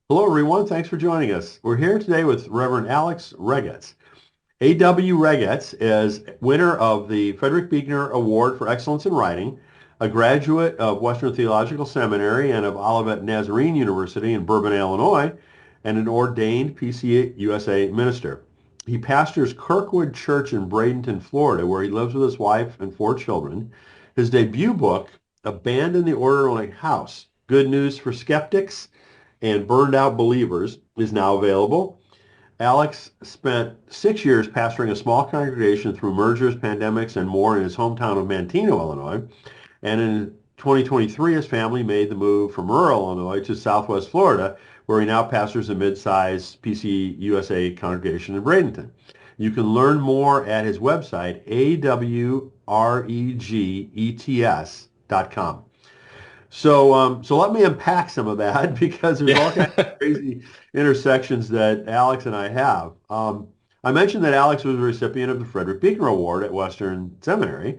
Hello, everyone. Thanks for joining us. We're here today with Reverend Alex Regets. A.W. Regets is winner of the Frederick Buechner Award for Excellence in Writing, a graduate of Western Theological Seminary and of Olivet Nazarene University in Bourbon, Illinois, and an ordained PCUSA minister. He pastors Kirkwood Church in Bradenton, Florida, where he lives with his wife and four children. His debut book, Abandon the Orderly House, Good News for Skeptics and Burned Out Believers, is now available. Alex spent 6 years pastoring a small congregation through mergers, pandemics, and more in his hometown of Manteno, Illinois. And in 2023, his family made the move from rural Illinois to Southwest Florida, where he now pastors a mid-sized PCUSA congregation in Bradenton. You can learn more at his website, awregets.com. So let me unpack some of that because there's all kinds Yeah. of crazy intersections that Alex and I have. I mentioned that Alex was a recipient of the Frederick Buechner Award at Western Seminary.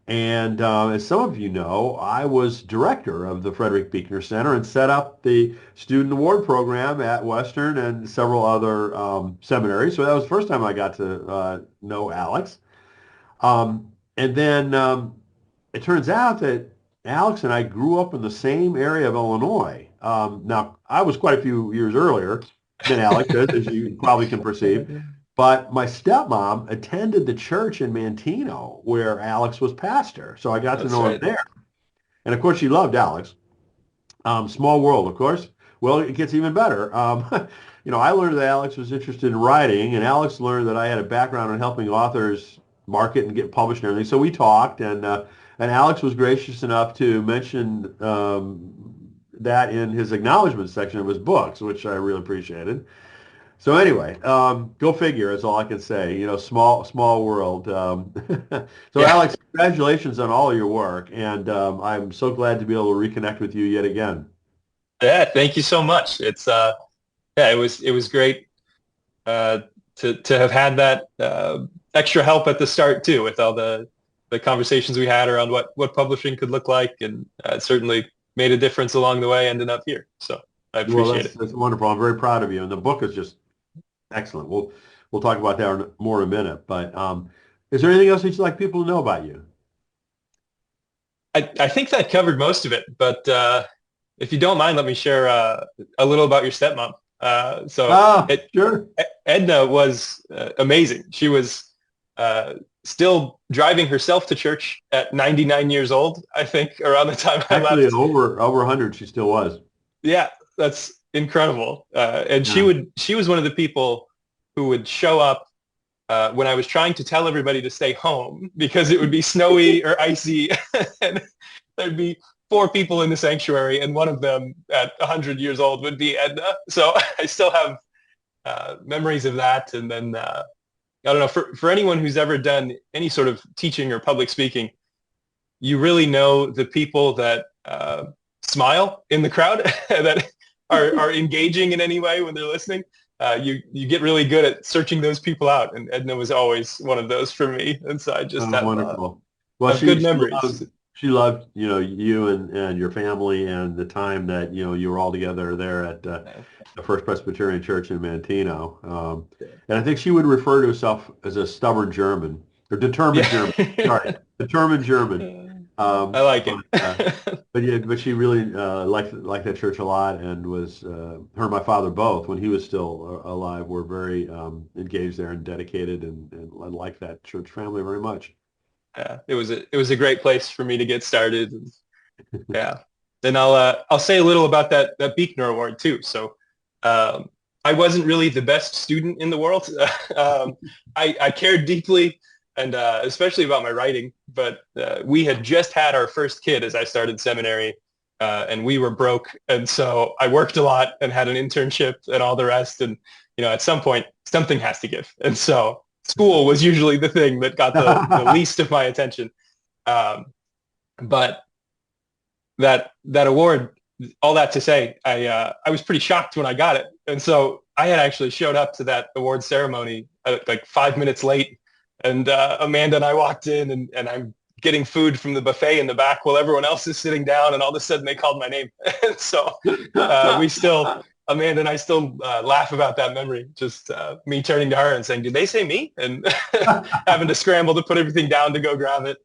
And as some of you know, I was director of the Frederick Buechner Center and set up the Student Award Program at Western and several other seminaries. So that was the first time I got to know Alex. And then it turns out that Alex and I grew up in the same area of Illinois. Now, I was quite a few years earlier than Alex is, as you probably can perceive. But my stepmom attended the church in Manteno where Alex was pastor. So I got to That's know him right. there. And of course, she loved Alex. Small world, of course. Well, it gets even better. I learned that Alex was interested in writing, and Alex learned that I had a background in helping authors market and get published and everything. So we talked, and Alex was gracious enough to mention that in his acknowledgement section of his books, which I really appreciated. So anyway, go figure is all I can say. Small world. So Yeah. Alex, congratulations on all of your work, and I'm so glad to be able to reconnect with you yet again. Yeah. Thank you so much. It was great uh, to have had that extra help at the start too, with all the conversations we had around what publishing could look like, and it certainly made a difference along the way, ending up here. So I Well, appreciate that's it. that's wonderful. I'm very proud of you, and the book is just excellent. We'll talk about that more in a minute. But is there anything else that you'd like people to know about you? I think that covered most of it, but if you don't mind, let me share a little about your stepmom. Sure. Edna was amazing. She was uh, still driving herself to church at 99 years old, I think, around the time I Actually, left. over 100, she still was. Yeah, that's incredible. And she Yeah. would she was one of the people who would show up when I was trying to tell everybody to stay home because it would be snowy or icy, and there'd be four people in the sanctuary, and one of them at 100 years old would be Edna. So I still have memories of that. And then I don't know, for anyone who's ever done any sort of teaching or public speaking, you really know the people that smile in the crowd that are engaging in any way when they're listening. You get really good at searching those people out, and Edna was always one of those for me. And so I just Oh, wonderful. Well, have she good she memories. loved she loved you and your family and the time that you were all together there at the First Presbyterian Church in Manteno. And I think she would refer to herself as a stubborn German or determined German. Sorry, Yeah. determined German. I like But it. but she really liked that church a lot and was her and my father both when he was still alive were very engaged there and dedicated and liked that church family very much. Yeah, it was a great place for me to get started. Yeah. Then I'll say a little about that Buechner Award too. So um, I wasn't really the best student in the world. um, I cared deeply, and especially about my writing. But we had just had our first kid as I started seminary, and we were broke. And so I worked a lot and had an internship and all the rest. And at some point, something has to give. And so school was usually the thing that got the least of my attention. Um, but that award, all that to say, I was pretty shocked when I got it, and so I had actually showed up to that award ceremony like 5 minutes late, and Amanda and I walked in, and I'm getting food from the buffet in the back while everyone else is sitting down, and all of a sudden they called my name, and so we still Amanda and I still laugh about that memory. Just me turning to her and saying, "Did they say me?" And having to scramble to put everything down to go grab it.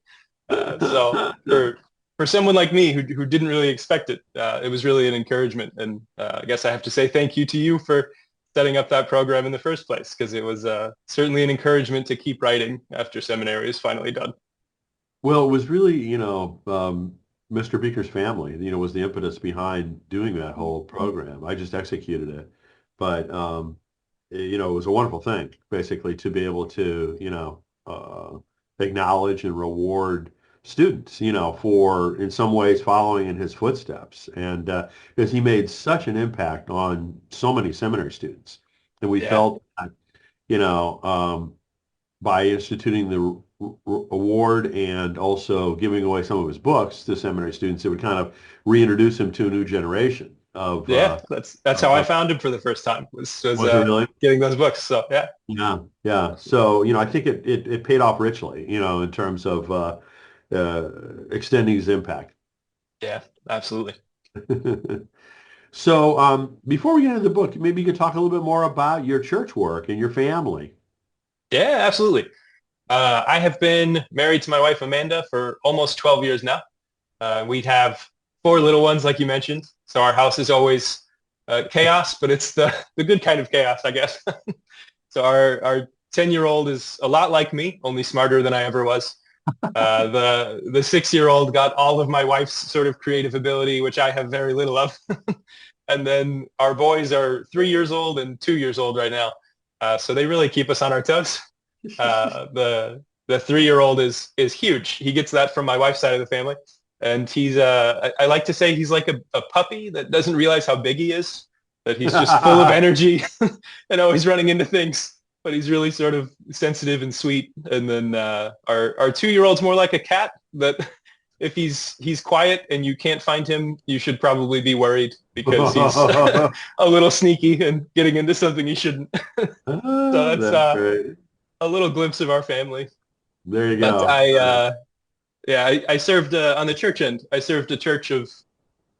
So for someone like me who didn't really expect it, it was really an encouragement. And I guess I have to say thank you to you for setting up that program in the first place, because it was certainly an encouragement to keep writing after seminary is finally done. Well, it was really, Mr. Beaker's family, was the impetus behind doing that whole program. I just executed it. But, it was a wonderful thing, basically, to be able to, acknowledge and reward students, for in some ways following in his footsteps. And because he made such an impact on so many seminary students. And we Yeah. felt that, you know, by instituting the award and also giving away some of his books to seminary students, it would kind of reintroduce him to a new generation Yeah, that's how I of found him for the first time, was was it really? getting those books. So yeah, Yeah, yeah. So, I think it paid off richly, in terms of extending his impact. yeah, absolutely. So, before we get into the book, maybe you could talk a little bit more about your church work and your family. Yeah, absolutely. I have been married to my wife Amanda for almost 12 years now. We have four little ones, like you mentioned. So our house is always chaos, but it's the good kind of chaos, I guess. So our 10-year-old is a lot like me, only smarter than I ever was. The 6-year-old got all of my wife's sort of creative ability, which I have very little of. And then our boys are 3 years old and 2 years old right now. So they really keep us on our toes. The 3-year-old is huge. He gets that from my wife's side of the family. And he's I like to say he's like a puppy that doesn't realize how big he is, that he's just full of energy and always running into things. But he's really sort of sensitive and sweet. And then our 2-year-old's more like a cat, that if he's quiet and you can't find him, you should probably be worried, because he's a little sneaky and getting into something he shouldn't. So that's That's great. a little glimpse of our family. There you But go. I served on the church end. I served a church of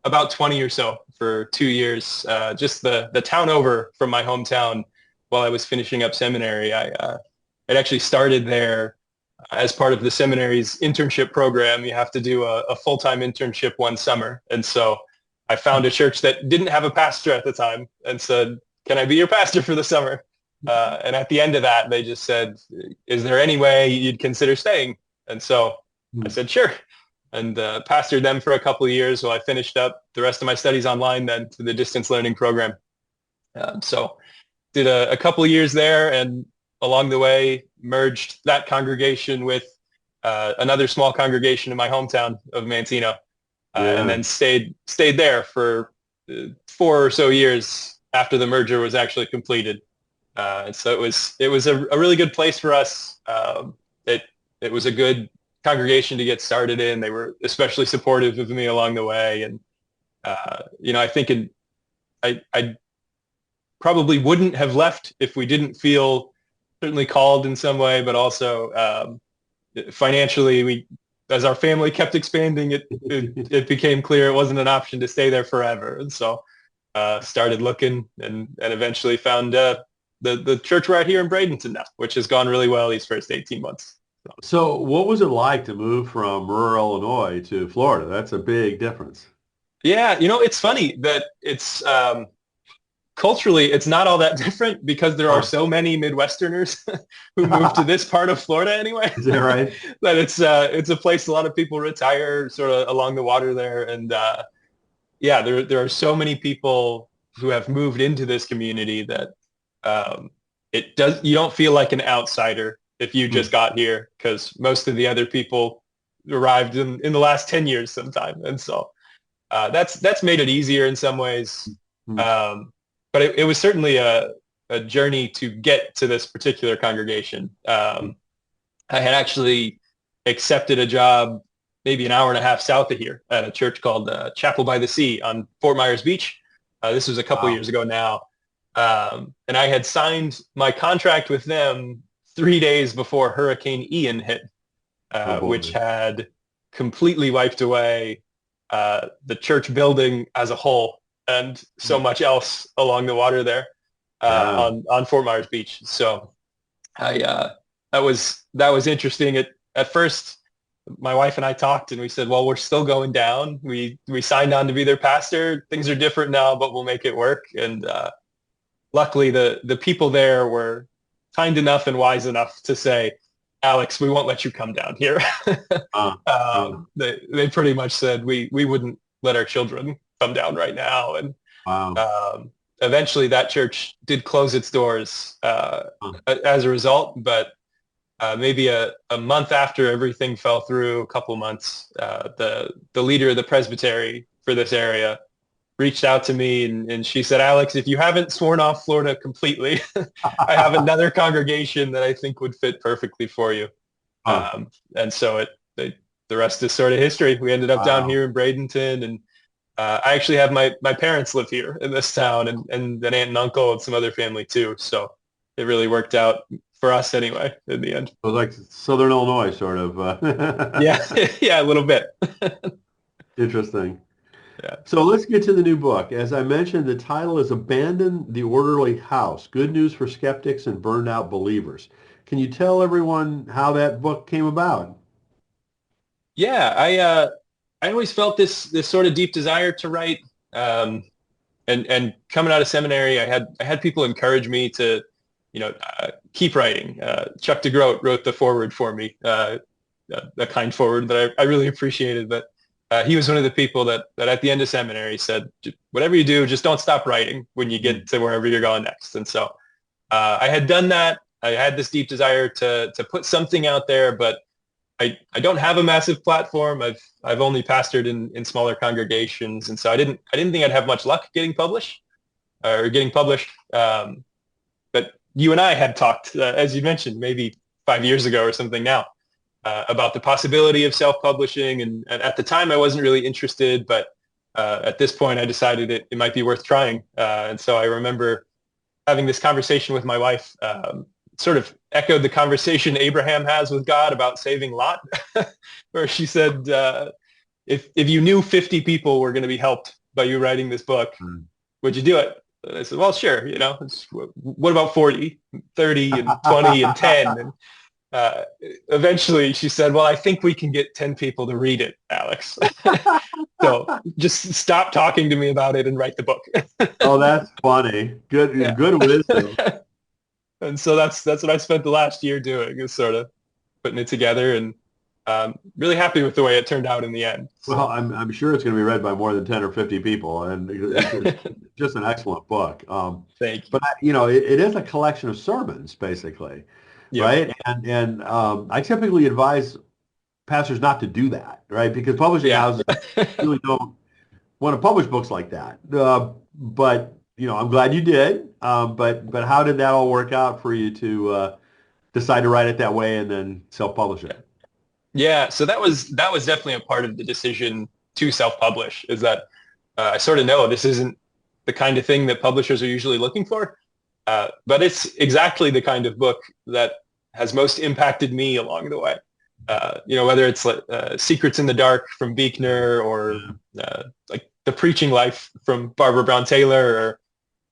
about 20 or so for 2 years, just the town over from my hometown while I was finishing up seminary. It actually started there as part of the seminary's internship program. You have to do a full-time internship one summer. And so I found a church that didn't have a pastor at the time and said, "Can I be your pastor for the summer?" And at the end of that, they just said, "Is there any way you'd consider staying?" And so I said, "Sure." And pastored them for a couple of years while I finished up the rest of my studies online then to the distance learning program. So did a couple of years there, and along the way merged that congregation with another small congregation in my hometown of Mancino, and Yeah. then stayed there for 4 or so years after the merger was actually completed. And so it was a really good place for us. It was a good congregation to get started in. They were especially supportive of me along the way, and I think I probably wouldn't have left if we didn't feel certainly called in some way, but also financially, as our family kept expanding, it became clear it wasn't an option to stay there forever, and so started looking and eventually found the church right here in Bradenton now, which has gone really well these first 18 months. So what was it like to move from rural Illinois to Florida? That's a big difference. Yeah, it's funny that it's culturally, it's not all that different, because there are Huh. so many Midwesterners who move to this part of Florida anyway, Is that right? that it's a place a lot of people retire sort of along the water there. And yeah, there are so many people who have moved into this community that you don't feel like an outsider if you Hmm. just got here, because most of the other people arrived in the last 10 years sometime. And so that's made it easier in some ways. Hmm. Um, but it was certainly a journey to get to this particular congregation. I had actually accepted a job maybe an hour and a half south of here at a church called Chapel by the Sea on Fort Myers Beach. This was a couple Wow. years ago now. And I had signed my contract with them 3 days before Hurricane Ian hit, Oh which boy. had completely wiped away the church building as a whole, and so much else along the water there Yeah. on Fort Myers Beach. So I that was interesting. At first, my wife and I talked, and we said, "Well, we're still going down. We signed on to be their pastor. Things are different now, but we'll make it work." And luckily, the people there were kind enough and wise enough to say, "Alex, we won't let you come down here." Uh, uh, They pretty much said we wouldn't let our children come down right now, and wow. um, eventually that church did close its doors Uh, as a result. But maybe a month after everything fell through, a couple months, the leader of the presbytery for this area reached out to me, and she said, "Alex, if you haven't sworn off Florida completely, I have another congregation that I think would fit perfectly for you." uh, And so the rest is sort of history. We ended up down wow. here in Bradenton, and I actually have my parents live here in this town, and an aunt and uncle and some other family too. So it really worked out for us anyway in the end. So like Southern Illinois, sort of. Yeah, yeah, a little bit. Interesting. Yeah. So let's get to the new book. As I mentioned, the title is Abandon the Orderly House, Good News for Skeptics and Burned Out Believers. Can you tell everyone how that book came about? Yeah, I always felt this sort of deep desire to write. Um, and coming out of seminary, I had people encourage me to, keep writing. Chuck DeGroat wrote the foreword for me, a kind foreword that I really appreciated. But he was one of the people that at the end of seminary said, whatever you do, just don't stop writing when you Mm. get to wherever you're going next. And so I had done that. I had this deep desire to put something out there, but I don't have a massive platform. I've only pastored in smaller congregations, and so I didn't think I'd have much luck getting published or getting published. But you and I had talked, as you mentioned, maybe 5 years ago or something now, about the possibility of self-publishing, and at the time I wasn't really interested, but at this point I decided it might be worth trying. And so I remember having this conversation with my wife, sort of echoed the conversation Abraham has with God about saving Lot, where she said, if you knew 50 people were going to be helped by you writing this book, Mm. would you do it? And I said, well, sure. What about 40, 30, and 20, and 10? And uh, eventually she said, well, I think we can get 10 people to read it, Alex. So just stop talking to me about it and write the book. Oh, that's funny. Yeah. Good, good wisdom. And so that's what I spent the last year doing, is sort of putting it together, and really happy with the way it turned out in the end. Well, So I'm sure it's going to be read by more than 10 or 50 people, and it's just an excellent book. thank But you. it is a collection of sermons, basically, Yep. right? And I typically advise pastors not to do that, right? Because publishing Yeah. houses really don't want to publish books like that. But I'm glad you did. But how did that all work out for you to decide to write it that way and then self-publish it? Yeah. So that was definitely a part of the decision to self-publish, is that I sort of know this isn't the kind of thing that publishers are usually looking for. But it's exactly the kind of book that has most impacted me along the way. Whether it's like Secrets in the Dark from Buechner, or like The Preaching Life from Barbara Brown Taylor,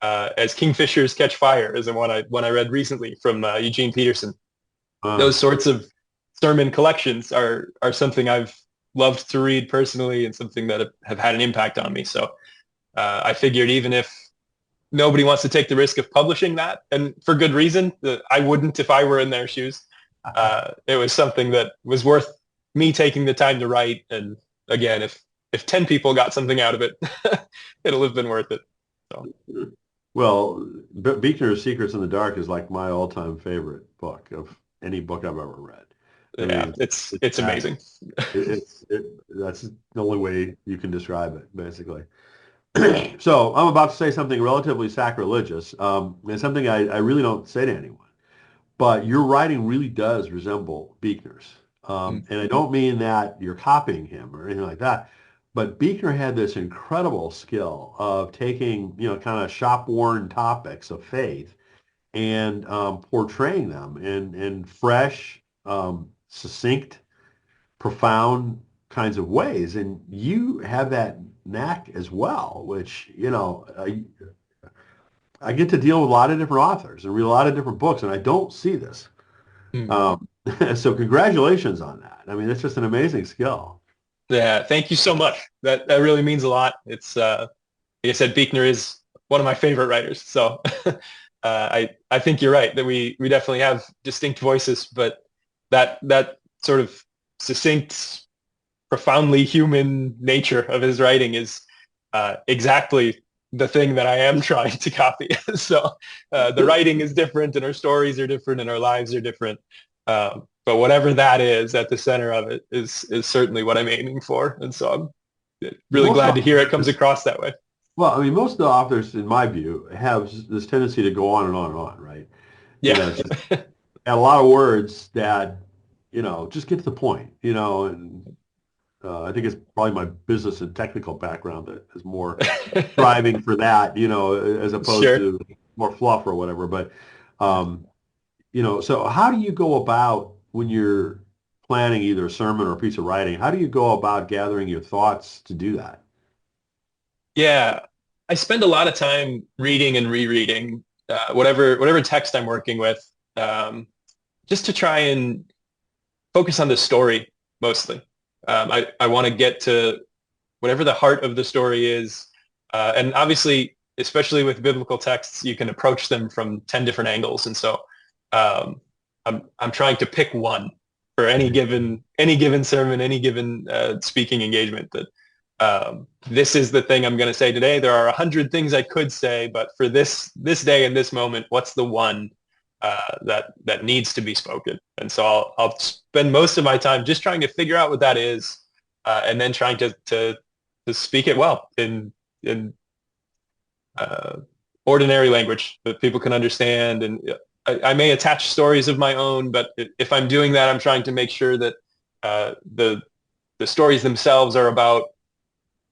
or As Kingfishers Catch Fire is the one I read recently from Eugene Peterson. Uh, Those sorts of sermon collections are something I've loved to read personally, and something that have had an impact on me. So I figured, even if nobody wants to take the risk of publishing that, and for good reason, I wouldn't if I were in their shoes. It was something that was worth me taking the time to write. And again, if 10 people got something out of it, it'll have been worth it. So well, Buechner's Secrets in the Dark is like my all-time favorite book of any book I've ever read. I yeah, mean, it's it's it's amazing. that's the only way you can describe it, basically. So I'm about to say something relatively sacrilegious, and something I really don't say to anyone. But your writing really does resemble Buechner's. Mm. And I don't mean that you're copying him or anything like that. But Buechner had this incredible skill of taking, kind of shop-worn topics of faith and portraying them in fresh, succinct, profound, kinds of ways, and you have that knack as well, which, I get to deal with a lot of different authors and read a lot of different books, and I don't see this. Hmm. Um, so congratulations on that. I mean, it's just an amazing skill. Yeah, thank you so much. That really means a lot. It's like I said, Buechner is one of my favorite writers. So I think you're right that we definitely have distinct voices, but that sort of succinct, profoundly human nature of his writing is exactly the thing that I am trying to copy. So the writing is different, and our stories are different, and our lives are different. But whatever that is at the center of it is certainly what I'm aiming for, and so I'm really Most glad to hear it comes authors, across that way. well, I mean, most of the authors, in my view, have this tendency to go on and on and on, right? Yeah, Just add a lot of words that, just get to the point, and I think it's probably my business and technical background that is more striving for that, as opposed sure. to more fluff or whatever. But, um, so how do you go about when you're planning either a sermon or a piece of writing? How do you go about gathering your thoughts to do that? Yeah, I spend a lot of time reading and rereading whatever text I'm working with, um, just to try and focus on the story mostly. I want to get to whatever the heart of the story is, and obviously, especially with biblical texts, you can approach them from 10 different angles, and so um, I'm trying to pick one for any given sermon, any given speaking engagement that this is the thing I'm going to say today. There are 100 things I could say, but for this day and this moment, what's the one that needs to be spoken? And so I'll spend most of my time just trying to figure out what that is, and then trying to speak it well in uh, ordinary language that people can understand. And I may attach stories of my own, but if I'm doing that, I'm trying to make sure that the stories themselves are about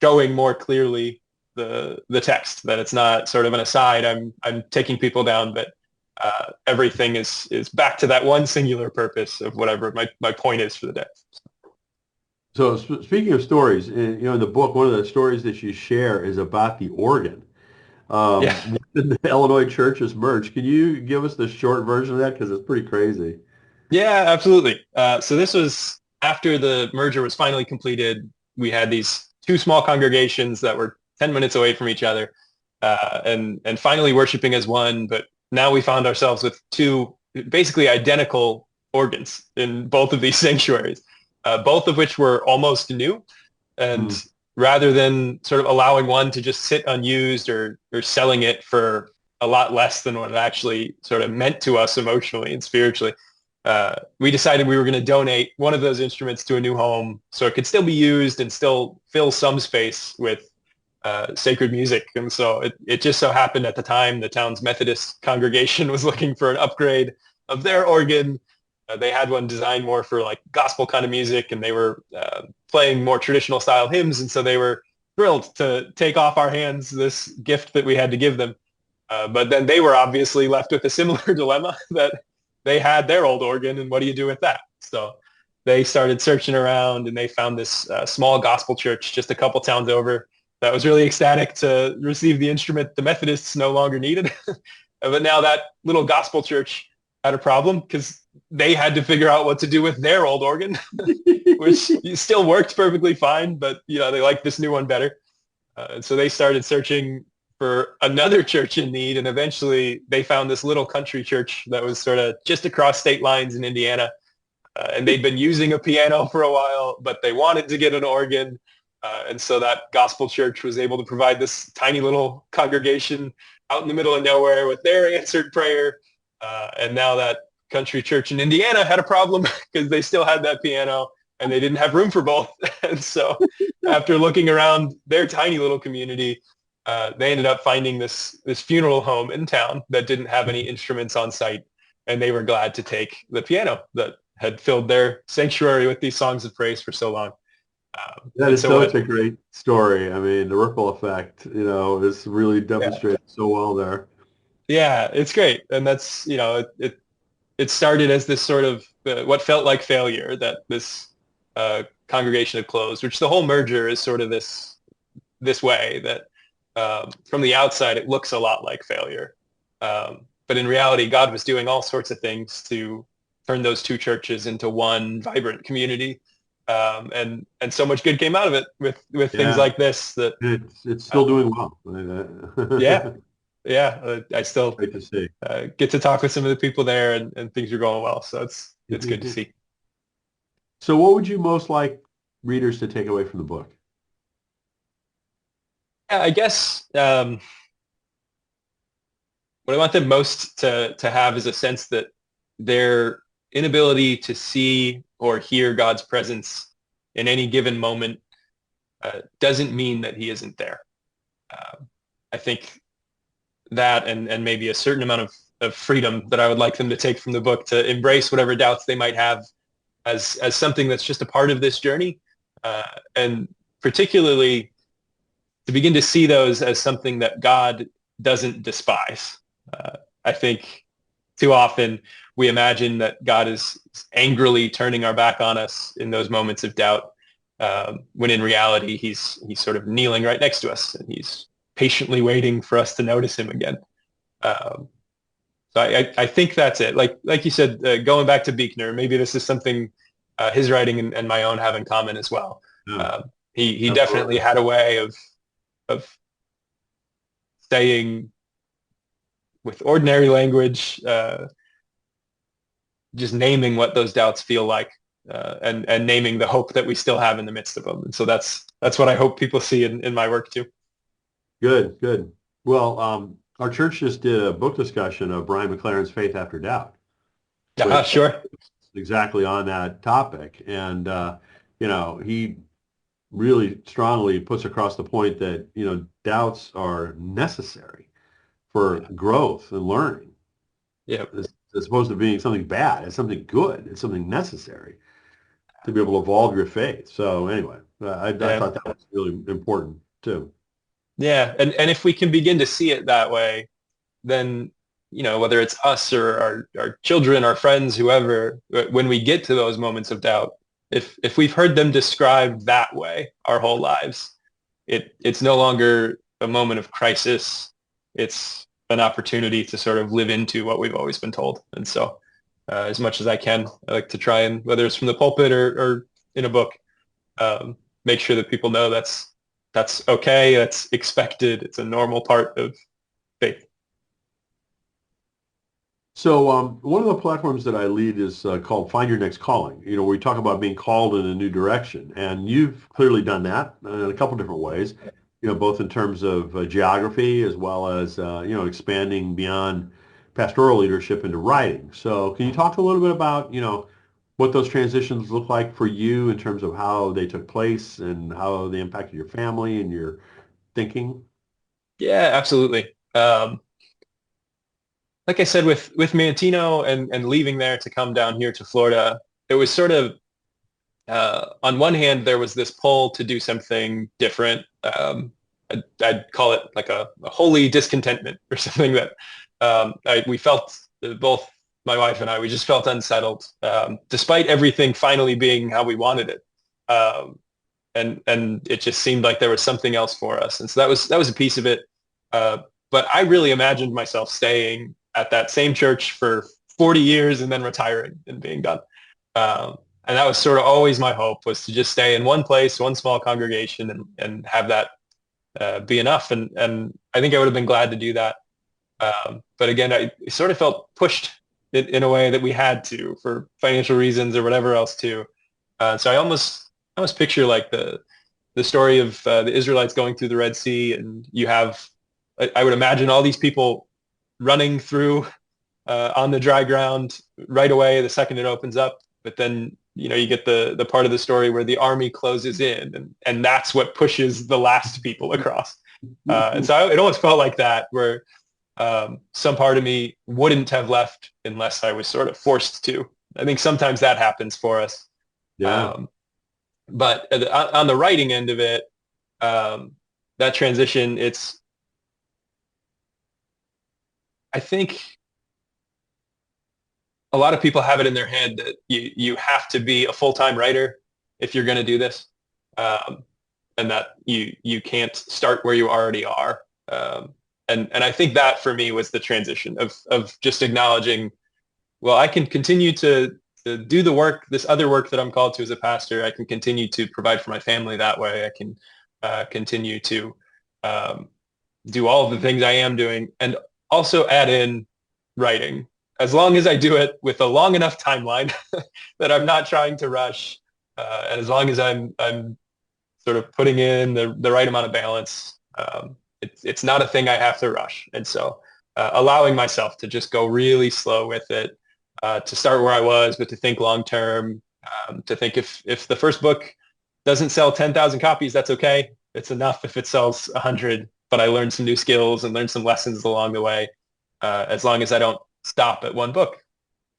showing more clearly the text, that it's not sort of an aside. I'm taking people down, but everything is back to that one singular purpose of whatever my point is for the day. So speaking of stories, in the book, one of the stories that you share is about the organ. Yeah. When the Illinois churches merged. Can you give us the short version of that? Because it's pretty crazy. Yeah, absolutely. So this was after the merger was finally completed. We had these two small congregations that were 10 minutes away from each other, and finally worshiping as one. But now we found ourselves with two basically identical organs in both of these sanctuaries, both of which were almost new. And Hmm. rather than sort of allowing one to just sit unused or selling it for a lot less than what it actually sort of meant to us emotionally and spiritually, we decided we were going to donate one of those instruments to a new home so it could still be used and still fill some space with sacred music. And so it just so happened at the time the town's Methodist congregation was looking for an upgrade of their organ. They had one designed more for like gospel kind of music, and they were playing more traditional style hymns. And so they were thrilled to take off our hands this gift that we had to give them. But then they were obviously left with a similar dilemma that they had their old organ, and what do you do with that? So they started searching around, and they found this small gospel church just a couple towns over that was really ecstatic to receive the instrument the Methodists no longer needed. But now that little gospel church had a problem because they had to figure out what to do with their old organ, which still worked perfectly fine, but they liked this new one better. So they started searching for another church in need, and eventually they found this little country church that was sort of just across state lines in Indiana. And they'd been using a piano for a while, but they wanted to get an organ. And so that gospel church was able to provide this tiny little congregation out in the middle of nowhere with their answered prayer. And now that country church in Indiana had a problem because they still had that piano and they didn't have room for both. And so after looking around their tiny little community, they ended up finding this funeral home in town that didn't have any instruments on site, and they were glad to take the piano that had filled their sanctuary with these songs of praise for so long. That And is so such what? a great story. I mean, the ripple effect, is really Yeah, demonstrated so well there. yeah, it's great, and that's it started as this sort of what felt like failure, that this congregation had closed, which the whole merger is sort of this way that from the outside it looks a lot like failure. But in reality, God was doing all sorts of things to turn those two churches into one vibrant community. And so much good came out of it with things Yeah, like this that it's uh, still doing well. yeah, yeah, I still Great to see. get to talk with some of the people there, and things are going well. So it's good to see. So what would you most like readers to take away from the book? Yeah, I guess what I want them most to have is a sense that their inability to see or hear God's presence in any given moment doesn't mean that He isn't there. I think that and maybe a certain amount of freedom that I would like them to take from the book to embrace whatever doubts they might have as something that's just a part of this journey, and particularly to begin to see those as something that God doesn't despise. I think too often we imagine that God is angrily turning our back on us in those moments of doubt, when in reality he's sort of kneeling right next to us and he's patiently waiting for us to notice him again. Um, so I think that's it. Like you said, going back to Buechner, maybe this is something his writing and my own have in common as well. Yeah, Um, he definitely absolutely. had a way of saying with ordinary language, just naming what those doubts feel like, and naming the hope that we still have in the midst of them. And so that's what I hope people see in my work too. Good, good. Well, our church just did a book discussion of Brian McLaren's Faith After Doubt, Yeah, which sure. is exactly on that topic. And, he really strongly puts across the point that, doubts are necessary for Yeah, growth and learning. yeah, As opposed to being something bad. It's something good. It's something necessary to be able to evolve your faith. So anyway, I yeah, thought that was really important too. yeah. And if we can begin to see it that way, then whether it's us or our children, our friends, whoever, when we get to those moments of doubt, if we've heard them described that way our whole lives, it's no longer a moment of crisis. It's an opportunity to sort of live into what we've always been told. And so, as much as I can, I like to try and, whether it's from the pulpit or in a book, um, make sure that people know that's okay, that's expected, it's a normal part of faith. So one of the platforms that I lead is called Find Your Next Calling. We talk about being called in a new direction, and you've clearly done that in a couple different ways. Both in terms of geography as well as expanding beyond pastoral leadership into writing. So can you talk a little bit about what those transitions look like for you in terms of how they took place and how they impacted your family and your thinking? Yeah, absolutely. Like I said, with Mantino and leaving there to come down here to Florida, it was sort of, on one hand, there was this pull to do something different. I'd call it like a holy discontentment or something that we felt, both my wife and I, we just felt unsettled, despite everything finally being how we wanted it. Um, and it just seemed like there was something else for us. And so that was a piece of it. Uh, but I really imagined myself staying at that same church for 40 years and then retiring and being done. And that was sort of always my hope, was to just stay in one place, one small congregation, and have that be enough. And I think I would have been glad to do that. But again, I sort of felt pushed in a way that we had to, for financial reasons or whatever else too. So I almost picture like the story of the Israelites going through the Red Sea, and you have, I would imagine, all these people running through on the dry ground right away the second it opens up. But then you get the part of the story where the army closes in, and that's what pushes the last people across. And so it almost felt like that, where some part of me wouldn't have left unless I was sort of forced to. I think sometimes that happens for us. Yeah. Um, but on the writing end of it, um, that transition, I think a lot of people have it in their head that you have to be a full-time writer. if you're going to do this, um, and that you can't start where you already are. And I think that for me was the transition of just acknowledging, well, I can continue to do the work, this other work that I'm called to as a pastor. I can continue to provide for my family that way. I can continue to um, do all of the things I am doing, and also add in writing, as long as I do it with a long enough timeline that I'm not trying to rush, and as long as I'm sort of putting in the right amount of balance. It's not a thing I have to rush, and so allowing myself to just go really slow with it, to start where I was, but to think long term, to think if the first book doesn't sell 10,000 copies, that's okay. It's enough if it sells 100, but I learned some new skills and learned some lessons along the way. As long as I don't stop at one book,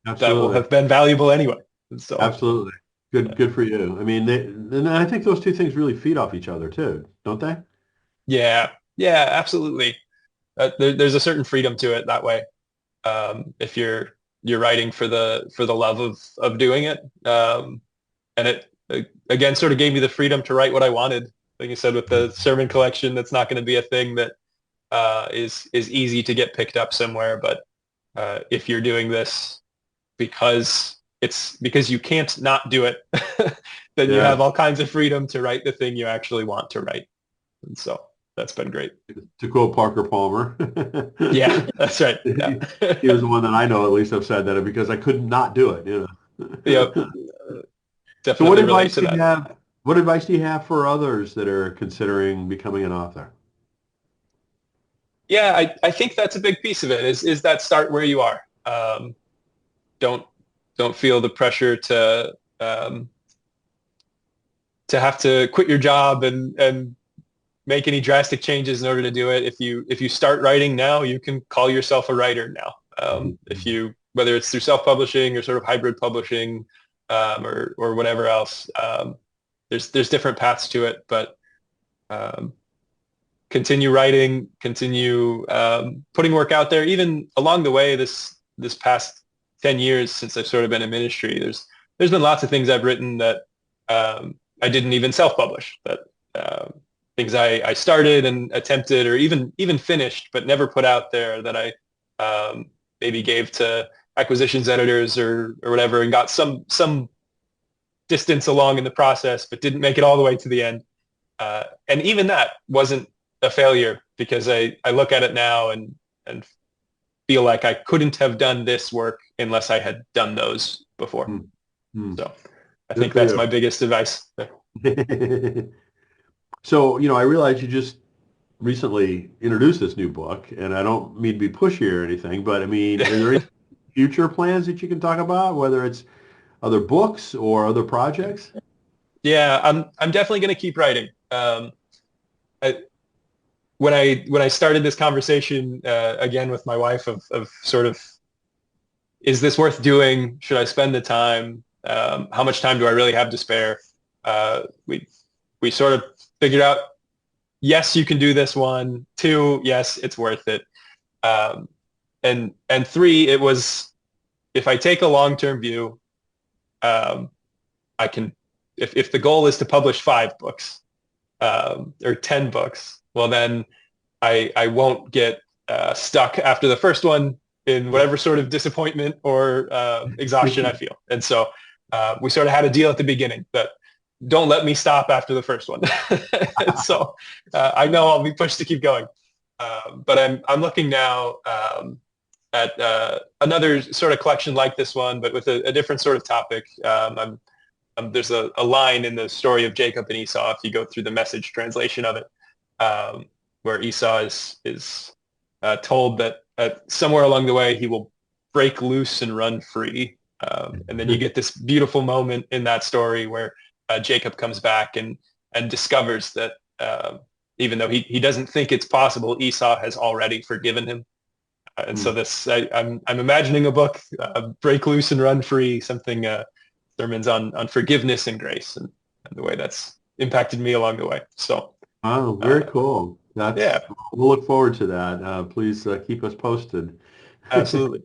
that will Absolutely. have been valuable anyway. And so, Absolutely. Good for you. I mean, and I think those two things really feed off each other too, don't they? yeah, yeah, absolutely. There's a certain freedom to it that way. If you're writing for the love of doing it, and it again sort of gave me the freedom to write what I wanted. Like you said, with the sermon collection, that's not going to be a thing that is easy to get picked up somewhere. But if you're doing this because you can't not do it, then you have Yes. all kinds of freedom to write the thing you actually want to write. And so that's been great. To quote Parker Palmer, Yeah, that's right. Yeah. he was the one that I know at least have said that because I could not do it, you Yep. know. So what Definitely relate advice to do you that. have? What advice do you have for others that are considering becoming an author? Yeah, I think that's a big piece of it is that start where you are. Don't don't feel the pressure um, to have to quit your job and make any drastic changes in order to do it. If you start writing now, you can call yourself a writer now. If you whether it's through self-publishing or sort of hybrid publishing, or whatever else, there's different paths to it, but um, continue writing, continue putting work out there. Even along the way, this past 10 years since I've sort of been in ministry, there's been lots of things I've written that I didn't even self-publish, that things I started and attempted or even finished, but never put out there, that I maybe gave to acquisitions editors or whatever, and got some distance along in the process, but didn't make it all the way to the end. And even that wasn't a failure, because I look at it now and feel like I couldn't have done this work unless I had done those before. Hmm. Hmm. So I Good think for that's you. my biggest advice. So, I realize you just recently introduced this new book, and I don't mean to be pushy or anything, but I mean, are there any future plans that you can talk about, whether it's other books or other projects? Yeah, I'm definitely going to keep writing. I, when I started this conversation again with my wife of sort of, is this worth doing? Should I spend the time? How much time do I really have to spare? We sort of figured out, yes, you can do this one. Two, yes, it's worth it. Um, and three, it was, if I take a long-term view, um, I can, if the goal is to publish 5 books, or 10 books, well, then I won't get stuck after the first one in whatever sort of disappointment or exhaustion I feel. And so we sort of had a deal at the beginning that don't let me stop after the first one. So I know I'll be pushed to keep going. But I'm looking now at another sort of collection like this one, but with a different sort of topic. There's a line in the story of Jacob and Esau, if you go through the Message translation of it, where Esau is told that somewhere along the way he will break loose and run free. And then you get this beautiful moment in that story where Jacob comes back and discovers that even though he doesn't think it's possible, Esau has already forgiven him. And so I'm imagining a book, Break Loose and Run Free, something, sermons on forgiveness and grace, and the way that's impacted me along the way. So Oh, uh, very cool. yeah, We'll look forward to that. Please keep us posted. absolutely.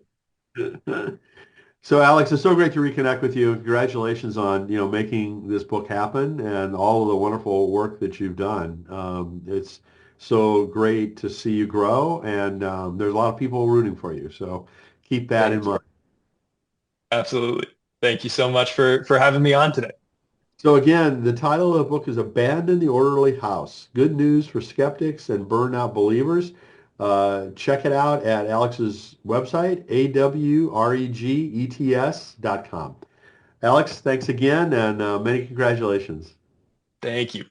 So Alex, it's so great to reconnect with you. Congratulations on, making this book happen and all of the wonderful work that you've done. It's so great to see you grow, and there's a lot of people rooting for you. So keep that in Thank you. mind. Absolutely. Thank you so much for having me on today. So again, the title of the book is Abandon the Orderly House. Good news for skeptics and burned out believers. Check it out at Alex's website, awregets.com. Alex, thanks again, and many congratulations. Thank you.